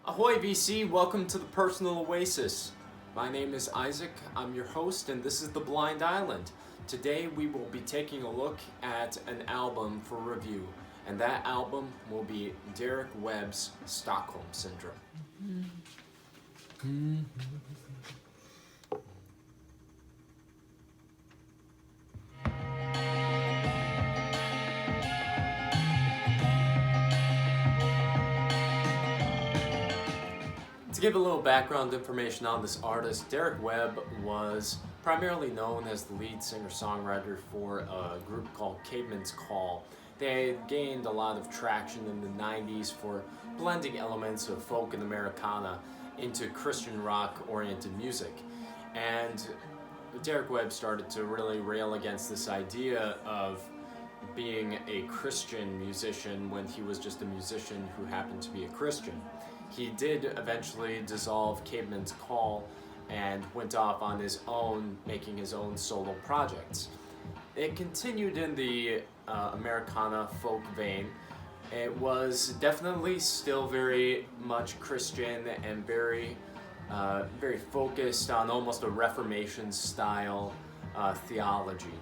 Ahoy VC, welcome to the Personal Oasis. My name is Isaac, I'm your host, and this is The Blind Island. Today we will be taking a look at an album for review, and that album will be Derek Webb's Stockholm Syndrome. To give a little background information on this artist, Derek Webb was primarily known as the lead singer-songwriter for a group called Caveman's Call. They gained a lot of traction in the 90s for blending elements of folk and Americana into Christian rock-oriented music. And Derek Webb started to really rail against this idea of being a Christian musician when he was just a musician who happened to be a Christian. He did eventually dissolve Caveman's Call and went off on his own, making his own solo projects. It continued in the Americana folk vein. It was definitely still very much Christian and very focused on almost a Reformation style theology.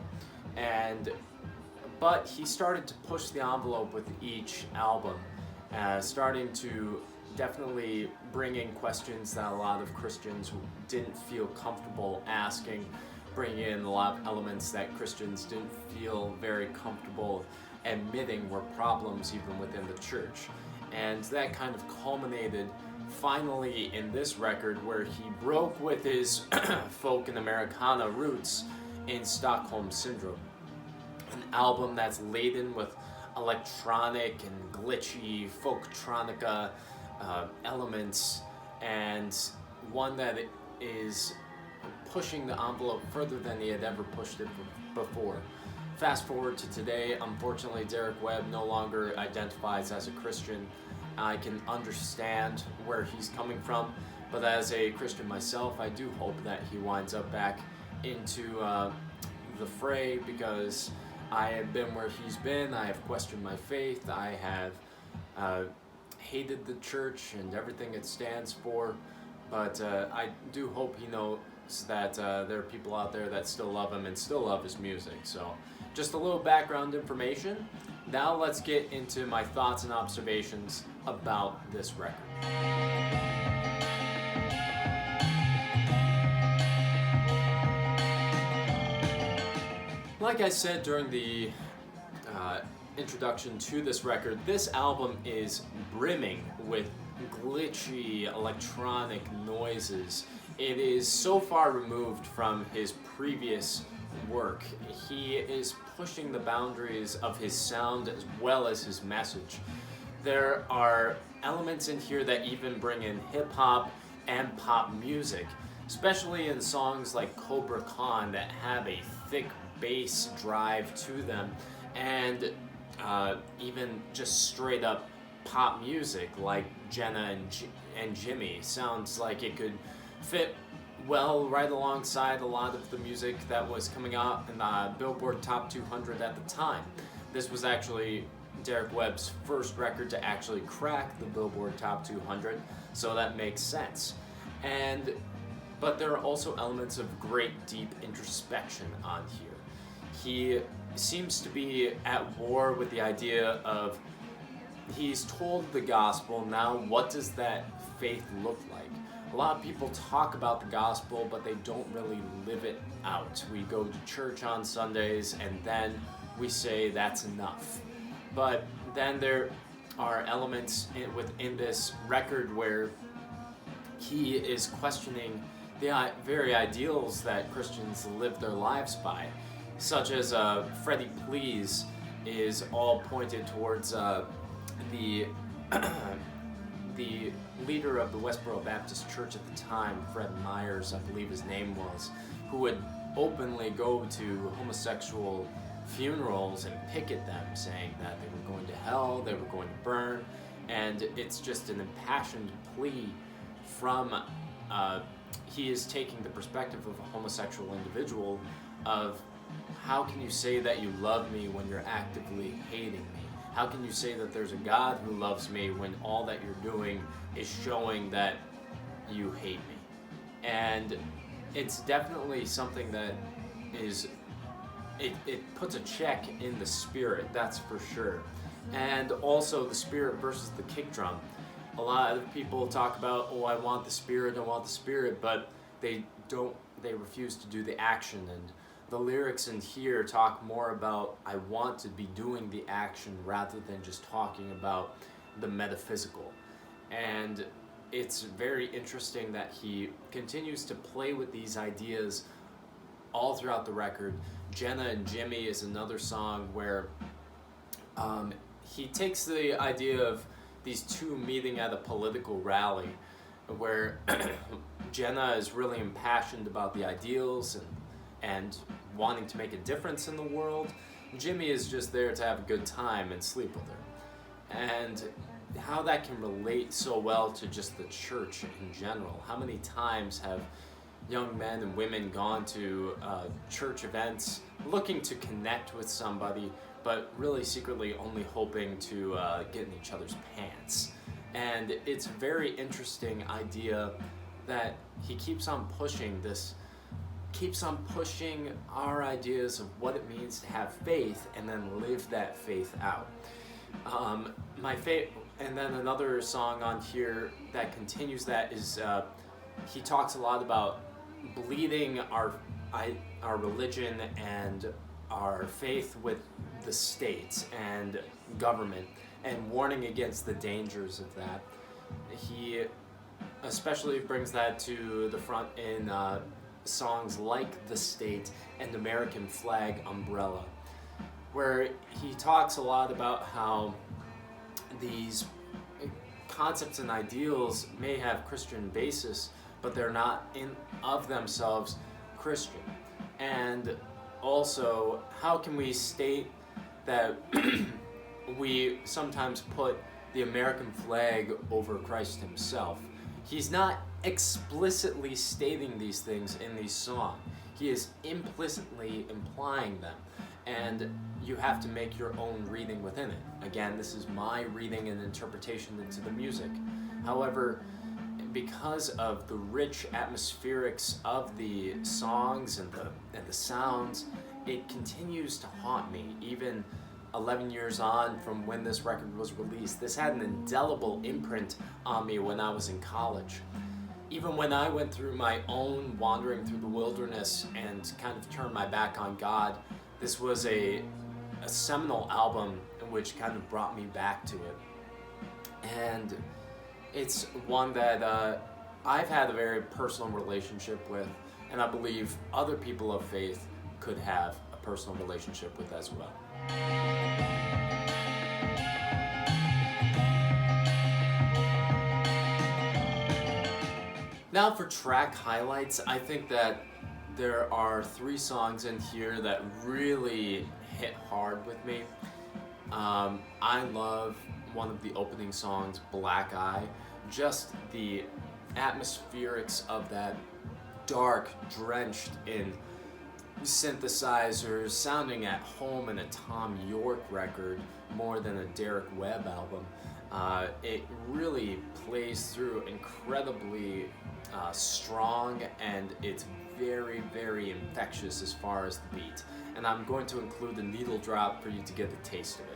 But he started to push the envelope with each album, starting to definitely bring in questions that a lot of Christians didn't feel comfortable asking, bring in a lot of elements that Christians didn't feel very comfortable admitting were problems even within the church. And that kind of culminated finally in this record where he broke with his folk and Americana roots in Stockholm Syndrome. An album that's laden with electronic and glitchy folktronica elements, and one that is pushing the envelope further than he had ever pushed it before. Fast forward to today, unfortunately Derek Webb no longer identifies as a Christian. I can understand where he's coming from, but as a Christian myself, I do hope that he winds up back into the fray, because I have been where he's been. I have questioned my faith. I have hated the church and everything it stands for, but I do hope he knows that there are people out there that still love him and still love his music. So just a little background information. Now let's get into my thoughts and observations about this record. Like I said during the introduction to this record, this album is brimming with glitchy electronic noises. It is so far removed from his previous work. He is pushing the boundaries of his sound as well as his message. There are elements in here that even bring in hip-hop and pop music, especially in songs like Cobra Khan that have a thick bass drive to them, and even just straight up pop music like Jenna and Jimmy sounds like it could fit well right alongside a lot of the music that was coming out in the Billboard Top 200 at the time. This was actually Derek Webb's first record to actually crack the Billboard Top 200, so that makes sense. But there are also elements of great deep introspection on here. He seems to be at war with the idea of, he's told the gospel, now what does that faith look like? A lot of people talk about the gospel, but they don't really live it out. We go to church on Sundays and then we say that's enough. But then there are elements within this record where he is questioning the very ideals that Christians live their lives by, such as Freddie Please is all pointed towards the leader of the Westboro Baptist Church at the time, Fred Myers, I believe his name was, who would openly go to homosexual funerals and picket them, saying that they were going to hell, they were going to burn, and it's just an impassioned plea from, he is taking the perspective of a homosexual individual of, how can you say that you love me when you're actively hating me? How can you say that there's a God who loves me when all that you're doing is showing that you hate me? And it's definitely something that is, it puts a check in the spirit, that's for sure. And also the spirit versus the kick drum. A lot of people talk about, oh, I want the spirit, but they refuse to do the action. And the lyrics in here talk more about, I want to be doing the action rather than just talking about the metaphysical. And it's very interesting that he continues to play with these ideas all throughout the record. Jenna and Jimmy is another song where he takes the idea of these two meeting at a political rally, where Jenna is really impassioned about the ideals and wanting to make a difference in the world. Jimmy is just there to have a good time and sleep with her. And how that can relate so well to just the church in general. How many times have young men and women gone to church events looking to connect with somebody, but really secretly only hoping to get in each other's pants? And it's a very interesting idea that he keeps on pushing our ideas of what it means to have faith and then live that faith out. And then another song on here that continues that is he talks a lot about bleeding our religion and our faith with the state and government, and warning against the dangers of that. He especially brings that to the front in songs like The State and American Flag Umbrella, where he talks a lot about how these concepts and ideals may have Christian basis, but they're not in of themselves Christian. And also, how can we state that we sometimes put the American flag over Christ himself? He's not explicitly stating these things in these songs. He is implicitly implying them. And you have to make your own reading within it. Again, this is my reading and interpretation into the music. However, because of the rich atmospherics of the songs and the sounds, it continues to haunt me. Even 11 years on from when this record was released, this had an indelible imprint on me when I was in college. Even when I went through my own wandering through the wilderness and kind of turned my back on God, this was a seminal album which kind of brought me back to it. And it's one that I've had a very personal relationship with, and I believe other people of faith could have a personal relationship with as well. Now for track highlights, I think that there are 3 songs in here that really hit hard with me. I love one of the opening songs, Black Eye. Just the atmospherics of that, dark, drenched in synthesizers, sounding at home in a Tom York record more than a Derek Webb album. It really plays through incredibly strong, and it's very, very infectious as far as the beat. And I'm going to include the needle drop for you to get the taste of it.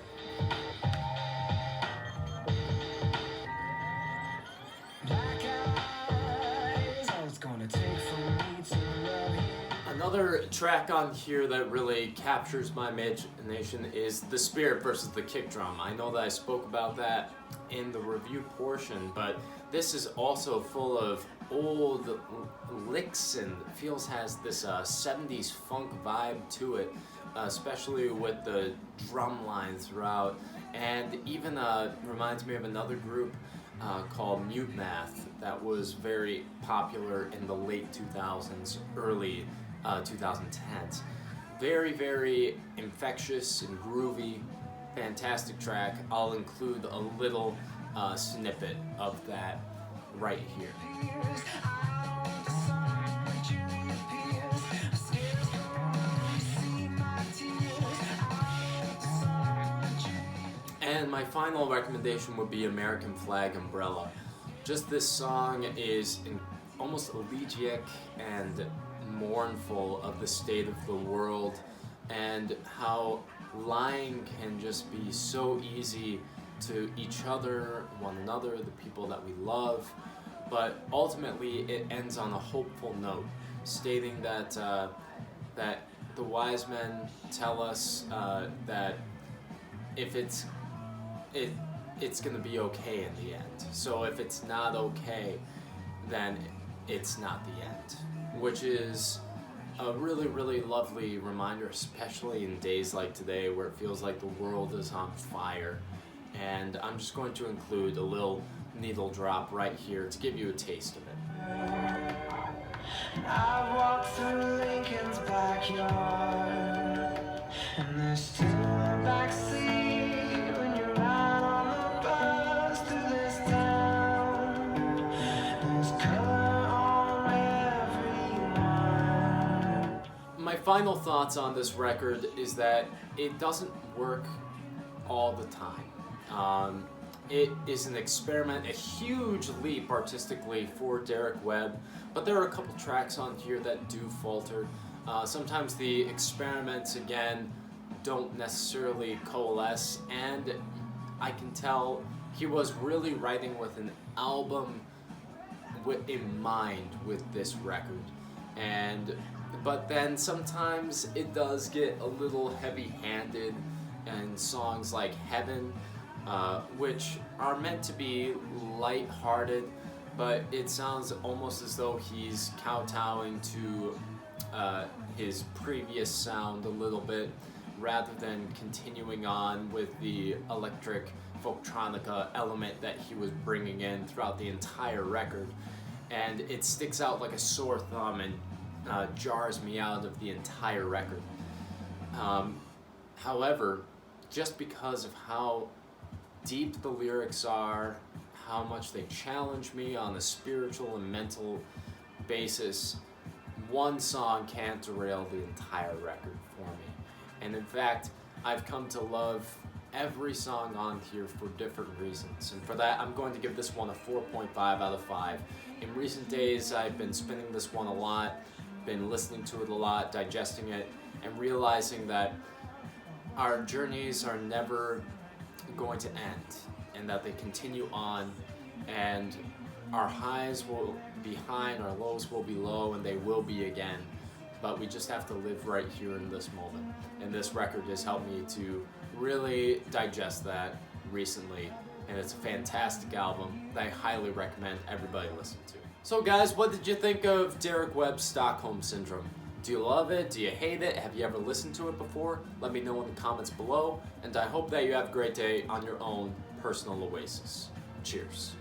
Another track on here that really captures my imagination is The Spirit versus the Kick Drum. I know that I spoke about that in the review portion, but this is also full of old licks and has this 70s funk vibe to it, especially with the drum line throughout, and even reminds me of another group called Mute Math that was very popular in the late 2000s, early 2010s. Very, very infectious and groovy, fantastic track. I'll include a little snippet of that right here. my final recommendation would be American Flag Umbrella. Just this song is almost elegiac and mournful of the state of the world, and how lying can just be so easy to each other, one another, the people that we love. But ultimately it ends on a hopeful note, stating that that the wise men tell us that if it's gonna be okay in the end. So if it's not okay, then it's not the end, which is a really, really lovely reminder, especially in days like today where it feels like the world is on fire. And I'm just going to include a little needle drop right here to give you a taste of it. I walked through Lincoln's backyard, and there's still a backseat when you ride on the bus through this town. There's color on everyone. My final thoughts on this record is that it doesn't work all the time. It is an experiment, a huge leap artistically for Derek Webb, but there are a couple tracks on here that do falter. Sometimes the experiments, again, don't necessarily coalesce, and I can tell he was really writing with an album in mind with this record. But then sometimes it does get a little heavy-handed, and songs like Heaven, which are meant to be light-hearted, but it sounds almost as though he's kowtowing to his previous sound a little bit, rather than continuing on with the electric folktronica element that he was bringing in throughout the entire record. And it sticks out like a sore thumb and jars me out of the entire record. However, just because of how deep the lyrics are, how much they challenge me on a spiritual and mental basis, one song can't derail the entire record for me. And in fact, I've come to love every song on here for different reasons. And for that, I'm going to give this one a 4.5 out of 5. In recent days, I've been spinning this one a lot, been listening to it a lot, digesting it, and realizing that our journeys are never going to end, and that they continue on, and our highs will be high and our lows will be low, and they will be again. But we just have to live right here in this moment. And this record has helped me to really digest that recently, and it's a fantastic album that I highly recommend everybody listen to. So guys, what did you think of Derek Webb's Stockholm Syndrome? Do you love it? Do you hate it? Have you ever listened to it before? Let me know in the comments below, and I hope that you have a great day on your own personal oasis. Cheers.